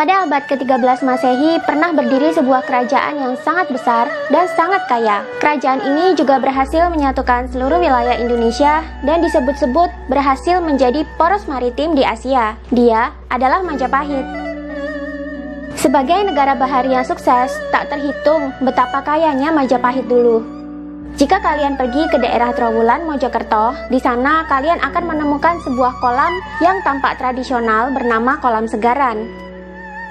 Pada abad ke-13 Masehi pernah berdiri sebuah kerajaan yang sangat besar dan sangat kaya. Kerajaan ini juga berhasil menyatukan seluruh wilayah Indonesia dan disebut-sebut berhasil menjadi poros maritim di Asia. Dia adalah Majapahit. Sebagai negara bahari yang sukses, tak terhitung betapa kayanya Majapahit dulu. Jika kalian pergi ke daerah Trowulan, Mojokerto, di sana kalian akan menemukan sebuah kolam yang tampak tradisional bernama Kolam Segaran.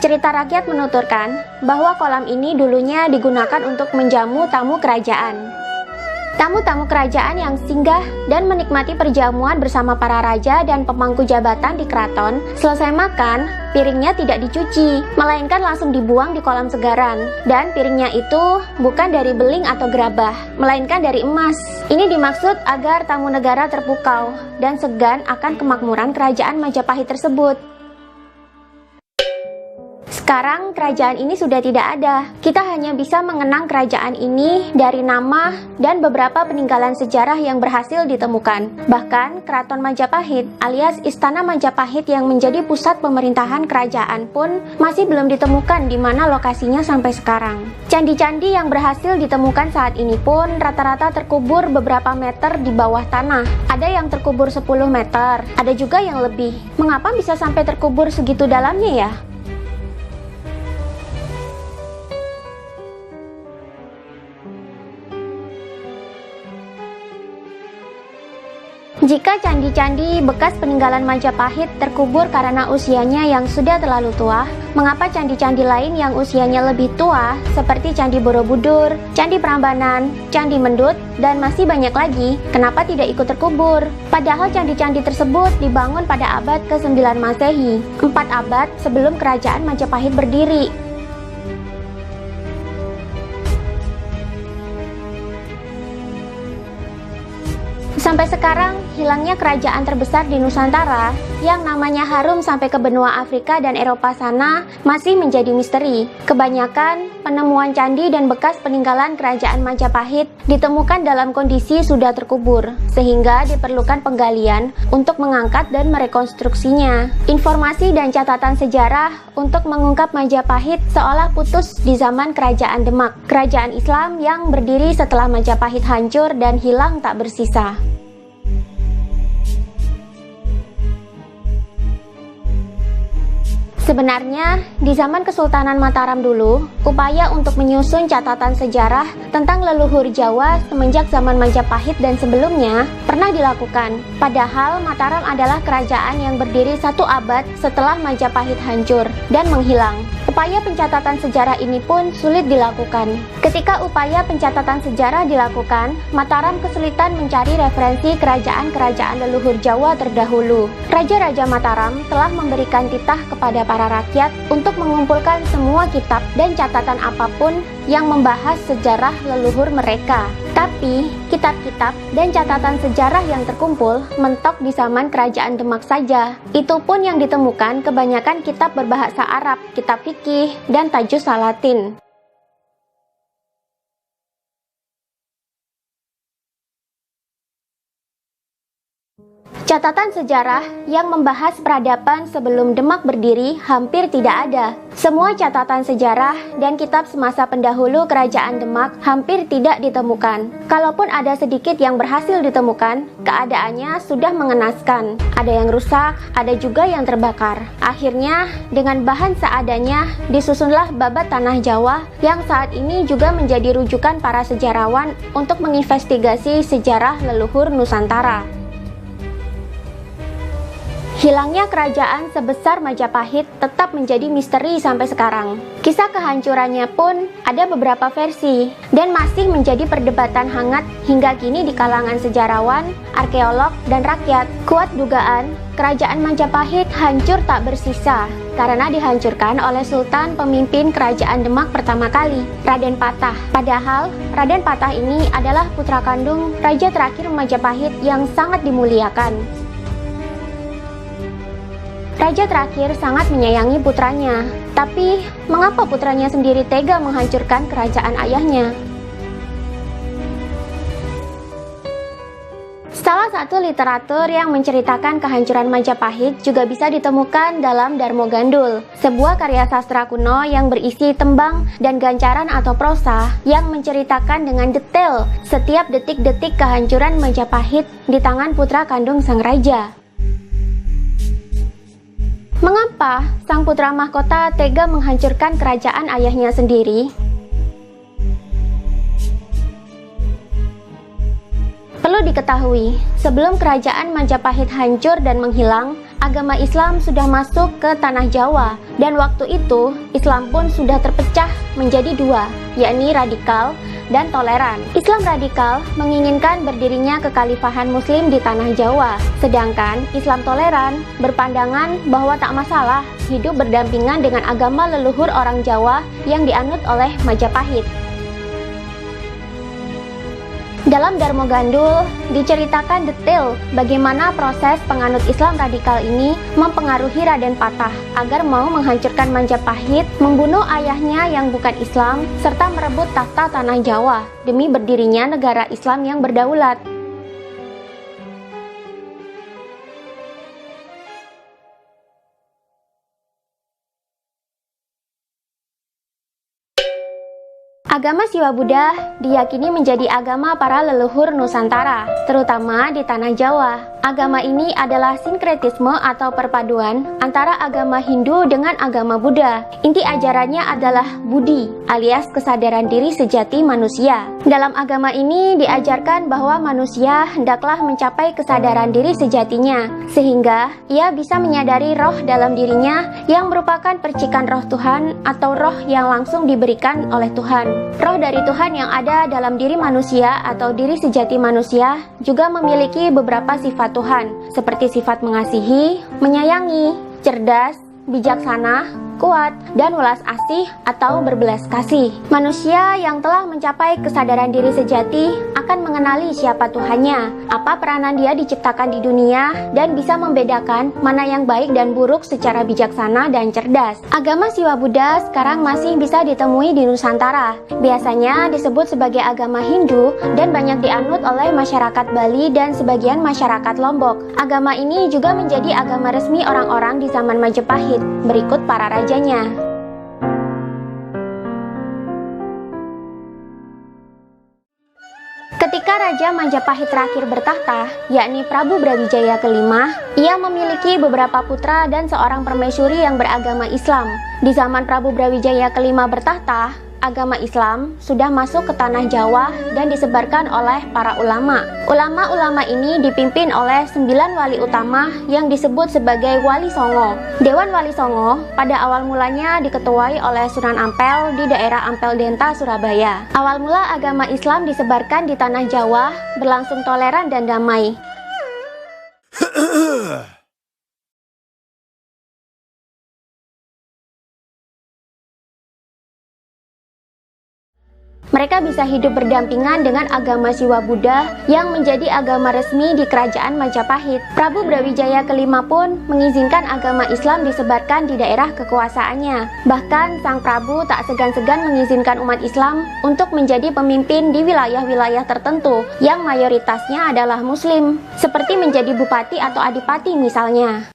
Cerita rakyat menuturkan bahwa kolam ini dulunya digunakan untuk menjamu tamu kerajaan. Tamu-tamu kerajaan yang singgah dan menikmati perjamuan bersama para raja dan pemangku jabatan di keraton, selesai makan, piringnya tidak dicuci, melainkan langsung dibuang di kolam Segaran. Dan piringnya itu bukan dari beling atau gerabah, melainkan dari emas. Ini dimaksud agar tamu negara terpukau dan segan akan kemakmuran kerajaan Majapahit tersebut. Sekarang kerajaan ini sudah tidak ada. Kita hanya bisa mengenang kerajaan ini dari nama dan beberapa peninggalan sejarah yang berhasil ditemukan. Bahkan Keraton Majapahit alias Istana Majapahit yang menjadi pusat pemerintahan kerajaan pun masih belum ditemukan di mana lokasinya sampai sekarang. Candi-candi yang berhasil ditemukan saat ini pun rata-rata terkubur beberapa meter di bawah tanah. Ada yang terkubur 10 meter, ada juga yang lebih. Mengapa bisa sampai terkubur segitu dalamnya ya? Jika candi-candi bekas peninggalan Majapahit terkubur karena usianya yang sudah terlalu tua, mengapa candi-candi lain yang usianya lebih tua seperti Candi Borobudur, Candi Prambanan, Candi Mendut, dan masih banyak lagi, kenapa tidak ikut terkubur? Padahal candi-candi tersebut dibangun pada abad ke-9 Masehi, 4 abad sebelum kerajaan Majapahit berdiri. Sampai sekarang, hilangnya kerajaan terbesar di Nusantara yang namanya harum sampai ke benua Afrika dan Eropa sana masih menjadi misteri. Kebanyakan penemuan candi dan bekas peninggalan kerajaan Majapahit ditemukan dalam kondisi sudah terkubur, sehingga diperlukan penggalian untuk mengangkat dan merekonstruksinya. Informasi dan catatan sejarah untuk mengungkap Majapahit seolah putus di zaman Kerajaan Demak, kerajaan Islam yang berdiri setelah Majapahit hancur dan hilang tak bersisa. Sebenarnya, di zaman Kesultanan Mataram dulu, upaya untuk menyusun catatan sejarah tentang leluhur Jawa semenjak zaman Majapahit dan sebelumnya pernah dilakukan. Padahal Mataram adalah kerajaan yang berdiri 1 abad setelah Majapahit hancur dan menghilang. Upaya pencatatan sejarah ini pun sulit dilakukan. Ketika upaya pencatatan sejarah dilakukan, Mataram kesulitan mencari referensi kerajaan-kerajaan leluhur Jawa terdahulu. Raja-raja Mataram telah memberikan titah kepada para rakyat untuk mengumpulkan semua kitab dan catatan apapun yang membahas sejarah leluhur mereka. Tapi, kitab-kitab dan catatan sejarah yang terkumpul mentok di zaman Kerajaan Demak saja. Itu pun yang ditemukan kebanyakan kitab berbahasa Arab, kitab fikih, dan tajus Latin. Catatan sejarah yang membahas peradaban sebelum Demak berdiri hampir tidak ada. Semua catatan sejarah dan kitab semasa pendahulu Kerajaan Demak hampir tidak ditemukan. Kalaupun ada sedikit yang berhasil ditemukan, keadaannya sudah mengenaskan. Ada yang rusak, ada juga yang terbakar. Akhirnya, dengan bahan seadanya, disusunlah Babat Tanah Jawa yang saat ini juga menjadi rujukan para sejarawan untuk menginvestigasi sejarah leluhur Nusantara. Hilangnya kerajaan sebesar Majapahit tetap menjadi misteri sampai sekarang. Kisah kehancurannya pun ada beberapa versi dan masih menjadi perdebatan hangat hingga kini di kalangan sejarawan, arkeolog, dan rakyat. Kuat dugaan, kerajaan Majapahit hancur tak bersisa karena dihancurkan oleh Sultan pemimpin kerajaan Demak pertama kali, Raden Patah. Padahal, Raden Patah ini adalah putra kandung raja terakhir Majapahit yang sangat dimuliakan. Raja terakhir sangat menyayangi putranya, tapi mengapa putranya sendiri tega menghancurkan kerajaan ayahnya? Salah satu literatur yang menceritakan kehancuran Majapahit juga bisa ditemukan dalam Darmo Gandul, sebuah karya sastra kuno yang berisi tembang dan gancaran atau prosa yang menceritakan dengan detail setiap detik-detik kehancuran Majapahit di tangan putra kandung sang raja. Mengapa sang putra mahkota tega menghancurkan kerajaan ayahnya sendiri? Perlu diketahui, sebelum kerajaan Majapahit hancur dan menghilang, agama Islam sudah masuk ke tanah Jawa, dan waktu itu Islam pun sudah terpecah menjadi dua, yakni radikal dan toleran. Islam radikal menginginkan berdirinya kekhalifahan Muslim di tanah Jawa, sedangkan Islam toleran berpandangan bahwa tak masalah hidup berdampingan dengan agama leluhur orang Jawa yang dianut oleh Majapahit. Dalam Darmo Gandul diceritakan detail bagaimana proses penganut Islam radikal ini mempengaruhi Raden Patah agar mau menghancurkan Majapahit, membunuh ayahnya yang bukan Islam, serta merebut tahta tanah Jawa demi berdirinya negara Islam yang berdaulat. Agama Siwa Buddha diyakini menjadi agama para leluhur Nusantara, terutama di tanah Jawa. Agama ini adalah sinkretisme atau perpaduan antara agama Hindu dengan agama Buddha. Inti ajarannya adalah Budi, alias kesadaran diri sejati manusia. Dalam agama ini diajarkan bahwa manusia hendaklah mencapai kesadaran diri sejatinya, sehingga ia bisa menyadari roh dalam dirinya yang merupakan percikan roh Tuhan atau roh yang langsung diberikan oleh Tuhan. Roh dari Tuhan yang ada dalam diri manusia atau diri sejati manusia juga memiliki beberapa sifat Tuhan, seperti sifat mengasihi, menyayangi, cerdas, bijaksana, kuat, dan welas asih atau berbelas kasih. Manusia yang telah mencapai kesadaran diri sejati akan mengenali siapa Tuhannya, apa peranan dia diciptakan di dunia, dan bisa membedakan mana yang baik dan buruk secara bijaksana dan cerdas. Agama Siwa Buddha sekarang masih bisa ditemui di Nusantara. Biasanya disebut sebagai agama Hindu dan banyak dianut oleh masyarakat Bali dan sebagian masyarakat Lombok. Agama ini juga menjadi agama resmi orang-orang di zaman Majapahit. Berikut para rajanya. Ketika Raja Majapahit terakhir bertahta, yakni Prabu Brawijaya kelima, ia memiliki beberapa putra dan seorang permaisuri yang beragama Islam. Di zaman Prabu Brawijaya kelima bertahta, agama Islam sudah masuk ke tanah Jawa dan disebarkan oleh para ulama. Ulama-ulama ini dipimpin oleh 9 wali utama yang disebut sebagai Wali Songo. Dewan Wali Songo pada awal mulanya diketuai oleh Sunan Ampel di daerah Ampel Denta, Surabaya. Awal mula agama Islam disebarkan di tanah Jawa berlangsung toleran dan damai. Mereka bisa hidup berdampingan dengan agama Siwa Buddha yang menjadi agama resmi di kerajaan Majapahit. Prabu Brawijaya kelima pun mengizinkan agama Islam disebarkan di daerah kekuasaannya. Bahkan sang Prabu tak segan-segan mengizinkan umat Islam untuk menjadi pemimpin di wilayah-wilayah tertentu yang mayoritasnya adalah Muslim, seperti menjadi bupati atau adipati misalnya.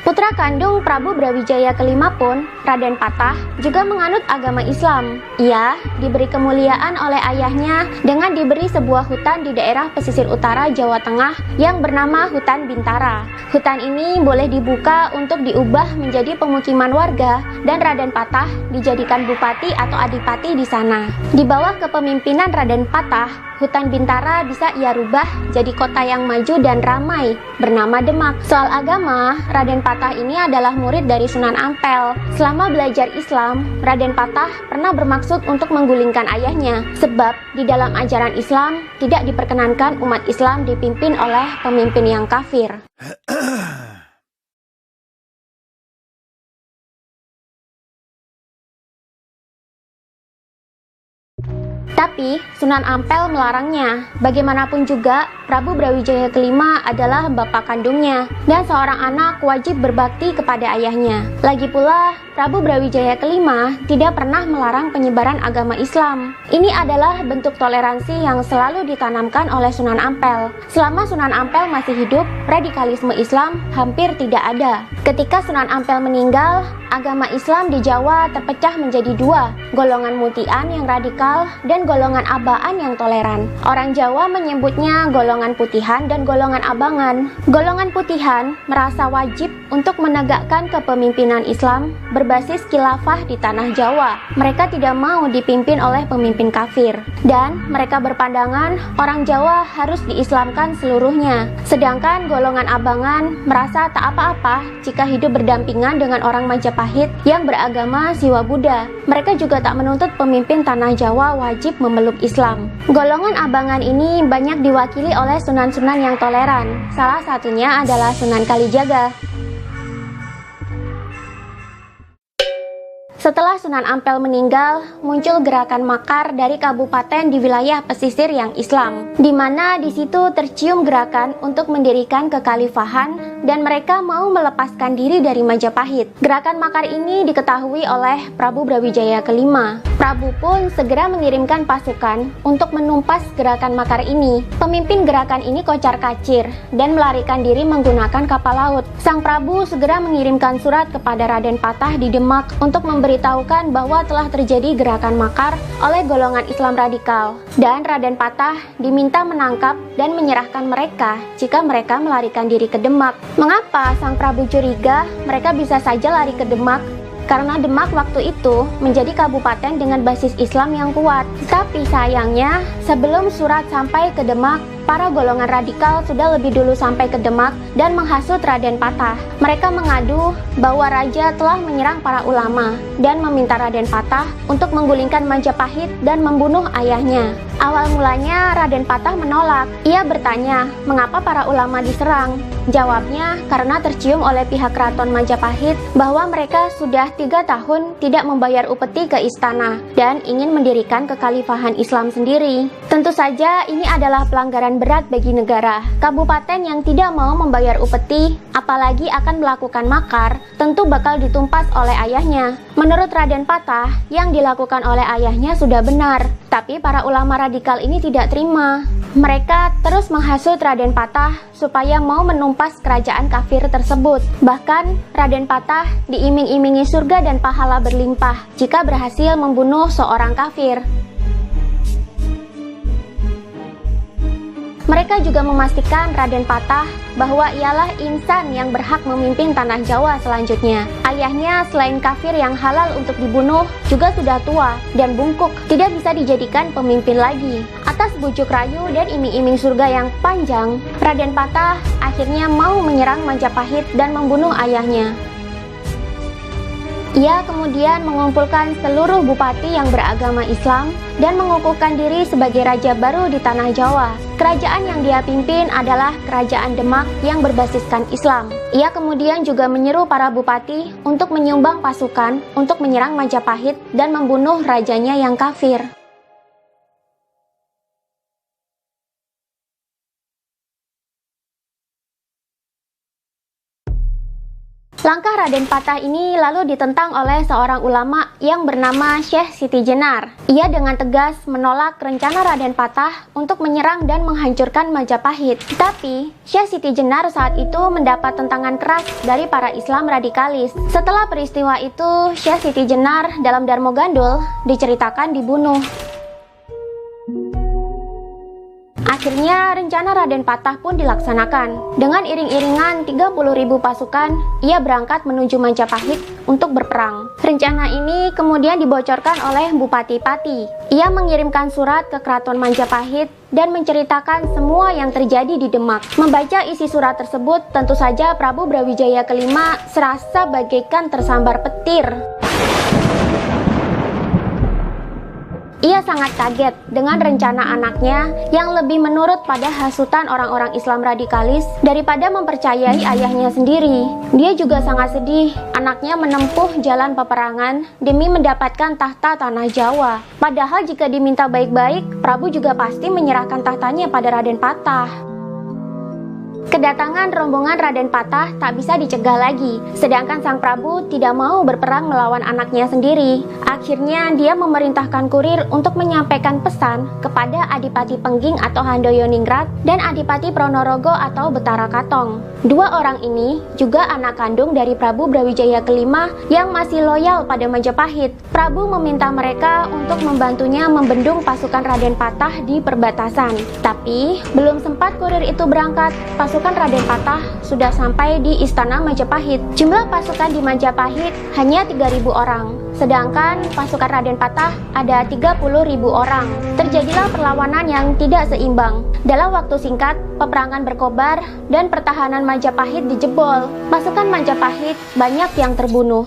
Putra kandung Prabu Brawijaya kelima pun, Raden Patah, juga menganut agama Islam. Ia diberi kemuliaan oleh ayahnya dengan diberi sebuah hutan di daerah pesisir utara Jawa Tengah yang bernama Hutan Bintara. Hutan ini boleh dibuka untuk diubah menjadi pemukiman warga dan Raden Patah dijadikan bupati atau adipati di sana. Di bawah kepemimpinan Raden Patah, Hutan Bintara bisa ia rubah jadi kota yang maju dan ramai bernama Demak. Soal agama, Raden Patah ini adalah murid dari Sunan Ampel. Selama belajar Islam, Raden Patah pernah bermaksud untuk menggulingkan ayahnya, sebab di dalam ajaran Islam tidak diperkenankan umat Islam dipimpin oleh pemimpin yang kafir. Tapi Sunan Ampel melarangnya. Bagaimanapun juga, Prabu Brawijaya kelima adalah bapak kandungnya, dan seorang anak wajib berbakti kepada ayahnya. Lagi pula, Prabu Brawijaya kelima tidak pernah melarang penyebaran agama Islam. Ini adalah bentuk toleransi yang selalu ditanamkan oleh Sunan Ampel. Selama Sunan Ampel masih hidup, radikalisme Islam hampir tidak ada. Ketika Sunan Ampel meninggal, agama Islam di Jawa terpecah menjadi dua, golongan Mutian yang radikal dan golongan Abaan yang toleran. Orang Jawa menyebutnya golongan Putihan dan golongan Abangan. Golongan Putihan merasa wajib untuk menegakkan kepemimpinan Islam berbasis khilafah di tanah Jawa. Mereka tidak mau dipimpin oleh pemimpin kafir, dan mereka berpandangan orang Jawa harus diislamkan seluruhnya. Sedangkan golongan Abangan merasa tak apa-apa jika hidup berdampingan dengan orang Majapahit yang beragama Siwa Buddha. Mereka juga tak menuntut pemimpin tanah Jawa wajib memeluk Islam. Golongan Abangan ini banyak diwakili oleh sunan-sunan yang toleran. Salah satunya adalah Sunan Kalijaga. Setelah Sunan Ampel meninggal, muncul gerakan makar dari kabupaten di wilayah pesisir yang Islam, di mana di situ tercium gerakan untuk mendirikan kekhalifahan dan mereka mau melepaskan diri dari Majapahit. Gerakan makar ini diketahui oleh Prabu Brawijaya kelima. Prabu pun segera mengirimkan pasukan untuk menumpas gerakan makar ini. Pemimpin gerakan ini kocar-kacir dan melarikan diri menggunakan kapal laut. Sang Prabu segera mengirimkan surat kepada Raden Patah di Demak untuk memberitahukan bahwa telah terjadi gerakan makar oleh golongan Islam radikal, dan Raden Patah diminta menangkap dan menyerahkan mereka jika mereka melarikan diri ke Demak. Mengapa Sang Prabu curiga mereka bisa saja lari ke Demak? Karena Demak waktu itu menjadi kabupaten dengan basis Islam yang kuat. Tapi sayangnya, sebelum surat sampai ke Demak, para golongan radikal sudah lebih dulu sampai ke Demak dan menghasut Raden Patah. Mereka mengadu bahwa raja telah menyerang para ulama dan meminta Raden Patah untuk menggulingkan Majapahit dan membunuh ayahnya. Awal mulanya Raden Patah menolak. Ia bertanya, mengapa para ulama diserang? Jawabnya, karena tercium oleh pihak keraton Majapahit bahwa mereka sudah 3 tahun tidak membayar upeti ke istana dan ingin mendirikan kekhalifahan Islam sendiri. Tentu saja ini adalah pelanggaran berat bagi negara. Kabupaten yang tidak mau membayar upeti, apalagi akan melakukan makar, tentu bakal ditumpas oleh ayahnya. Menurut Raden Patah, yang dilakukan oleh ayahnya sudah benar, tapi para ulama radikal ini tidak terima. Mereka terus menghasut Raden Patah supaya mau menumpas kerajaan kafir tersebut. Bahkan Raden Patah diiming-imingi surga dan pahala berlimpah jika berhasil membunuh seorang kafir. Mereka juga memastikan Raden Patah bahwa ialah insan yang berhak memimpin tanah Jawa selanjutnya. Ayahnya selain kafir yang halal untuk dibunuh, juga sudah tua dan bungkuk, tidak bisa dijadikan pemimpin lagi. Atas bujuk rayu dan iming-iming surga yang panjang, Raden Patah akhirnya mau menyerang Majapahit dan membunuh ayahnya. Ia kemudian mengumpulkan seluruh bupati yang beragama Islam dan mengukuhkan diri sebagai raja baru di tanah Jawa. Kerajaan yang dia pimpin adalah Kerajaan Demak yang berbasiskan Islam. Ia kemudian juga menyeru para bupati untuk menyumbang pasukan untuk menyerang Majapahit dan membunuh rajanya yang kafir. Langkah Raden Patah ini lalu ditentang oleh seorang ulama yang bernama Syekh Siti Jenar. Ia dengan tegas menolak rencana Raden Patah untuk menyerang dan menghancurkan Majapahit. Tapi, Syekh Siti Jenar saat itu mendapat tentangan keras dari para Islam radikalis. Setelah peristiwa itu, Syekh Siti Jenar dalam Darmo Gandul diceritakan dibunuh. Akhirnya rencana Raden Patah pun dilaksanakan. Dengan iring-iringan 30.000 pasukan, ia berangkat menuju Majapahit untuk berperang. Rencana ini kemudian dibocorkan oleh Bupati Pati. Ia mengirimkan surat ke Keraton Majapahit dan menceritakan semua yang terjadi di Demak. Membaca isi surat tersebut, tentu saja Prabu Brawijaya kelima serasa bagaikan tersambar petir. Ia sangat kaget dengan rencana anaknya yang lebih menurut pada hasutan orang-orang Islam radikalis daripada mempercayai ayahnya sendiri. Dia juga sangat sedih anaknya menempuh jalan peperangan demi mendapatkan tahta tanah Jawa. Padahal jika diminta baik-baik, Prabu juga pasti menyerahkan tahtanya pada Raden Patah. Kedatangan rombongan Raden Patah tak bisa dicegah lagi, sedangkan Sang Prabu tidak mau berperang melawan anaknya sendiri. Akhirnya dia memerintahkan kurir untuk menyampaikan pesan kepada Adipati Pengging atau Handoyoningrat dan Adipati Pronorogo atau Betara Katong. Dua orang ini juga anak kandung dari Prabu Brawijaya kelima yang masih loyal pada Majapahit. Prabu meminta mereka untuk membantunya membendung pasukan Raden Patah di perbatasan. Tapi belum sempat kurir itu berangkat, pasukan Raden Patah sudah sampai di Istana Majapahit. Jumlah pasukan di Majapahit hanya 3.000 orang, sedangkan pasukan Raden Patah ada 30.000 orang. Terjadilah perlawanan yang tidak seimbang. Dalam waktu singkat, peperangan berkobar dan pertahanan Majapahit dijebol. Pasukan Majapahit banyak yang terbunuh.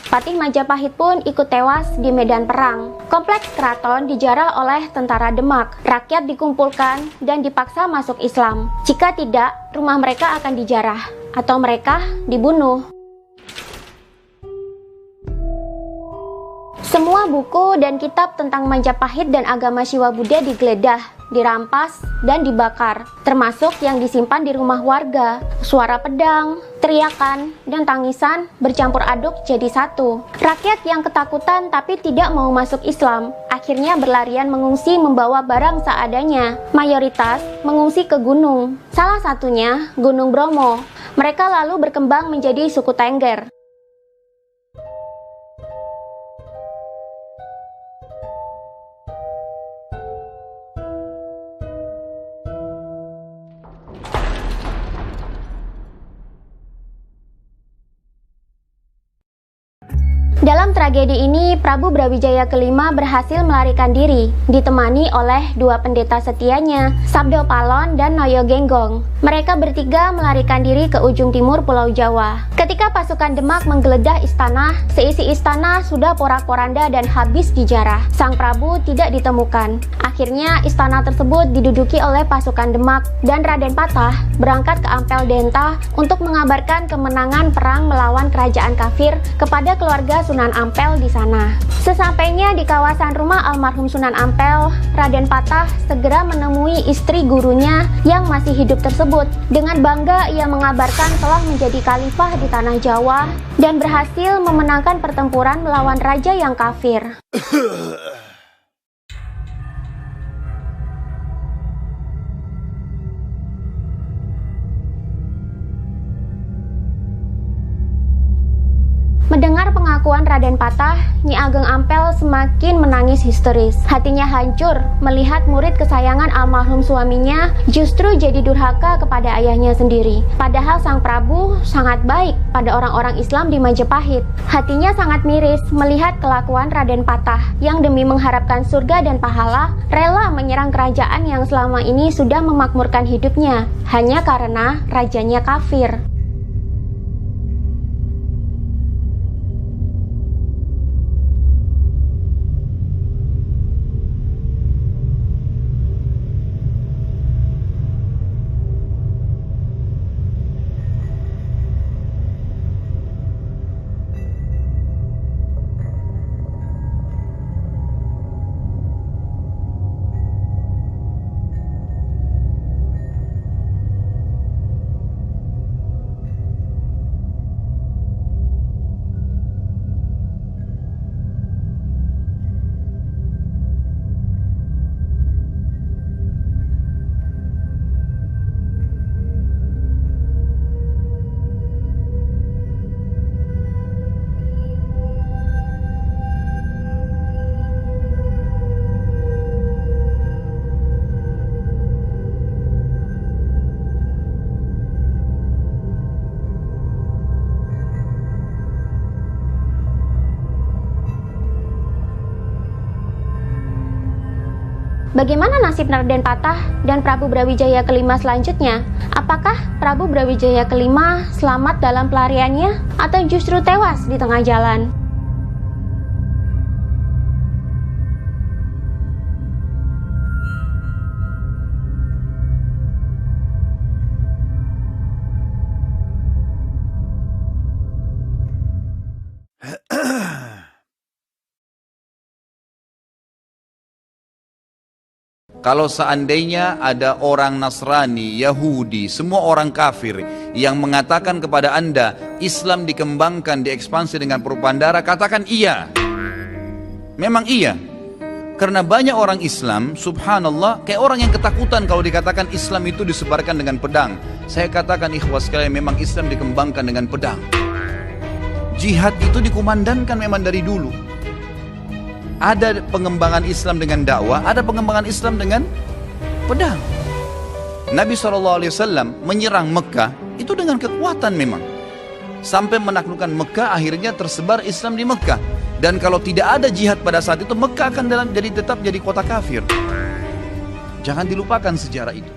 Patih Majapahit pun ikut tewas di medan perang. Kompleks keraton dijarah oleh tentara Demak. Rakyat dikumpulkan dan dipaksa masuk Islam. Jika tidak, rumah mereka akan dijarah atau mereka dibunuh. Semua buku dan kitab tentang Majapahit dan agama Siwa Buddha digeledah, dirampas, dan dibakar, termasuk yang disimpan di rumah warga. Suara pedang, teriakan, dan tangisan bercampur aduk jadi satu. Rakyat yang ketakutan tapi tidak mau masuk Islam, akhirnya berlarian mengungsi membawa barang seadanya. Mayoritas mengungsi ke gunung, salah satunya Gunung Bromo. Mereka lalu berkembang menjadi suku Tengger. Dalam tragedi ini, Prabu Brawijaya kelima berhasil melarikan diri, ditemani oleh dua pendeta setianya, Sabdo Palon dan Noyo Genggong. Mereka bertiga melarikan diri ke ujung timur Pulau Jawa. Ketika pasukan Demak menggeledah istana, seisi istana sudah porak-poranda dan habis dijarah. Sang Prabu tidak ditemukan. Akhirnya istana tersebut diduduki oleh pasukan Demak dan Raden Patah berangkat ke Ampel Denta untuk mengabarkan kemenangan perang melawan kerajaan kafir kepada keluarga Sunan Ampel di sana. Sesampainya di kawasan rumah almarhum Sunan Ampel, Raden Patah segera menemui istri gurunya yang masih hidup tersebut. Dengan bangga ia mengabarkan telah menjadi khalifah di tanah Jawa dan berhasil memenangkan pertempuran melawan raja yang kafir. Mendengar pengakuan Raden Patah, Nyi Ageng Ampel semakin menangis histeris. Hatinya hancur melihat murid kesayangan almarhum suaminya justru jadi durhaka kepada ayahnya sendiri. Padahal Sang Prabu sangat baik pada orang-orang Islam di Majapahit. Hatinya sangat miris melihat kelakuan Raden Patah yang demi mengharapkan surga dan pahala, rela menyerang kerajaan yang selama ini sudah memakmurkan hidupnya, hanya karena rajanya kafir. Bagaimana nasib Raden Patah dan Prabu Brawijaya kelima selanjutnya? Apakah Prabu Brawijaya kelima selamat dalam pelariannya atau justru tewas di tengah jalan? Kalau seandainya ada orang Nasrani, Yahudi, semua orang kafir yang mengatakan kepada Anda Islam dikembangkan, diekspansi dengan perubahan darah, katakan iya. Memang iya. Karena banyak orang Islam, subhanallah, kayak orang yang ketakutan kalau dikatakan Islam itu disebarkan dengan pedang. Saya katakan ikhwas sekalian, memang Islam dikembangkan dengan pedang. Jihad itu dikumandangkan memang dari dulu. Ada pengembangan Islam dengan dakwah, ada pengembangan Islam dengan pedang. Nabi SAW menyerang Mekah itu dengan kekuatan memang. Sampai menaklukkan Mekah, akhirnya tersebar Islam di Mekah. Dan kalau tidak ada jihad pada saat itu, Mekah akan tetap jadi kota kafir. Jangan dilupakan sejarah itu.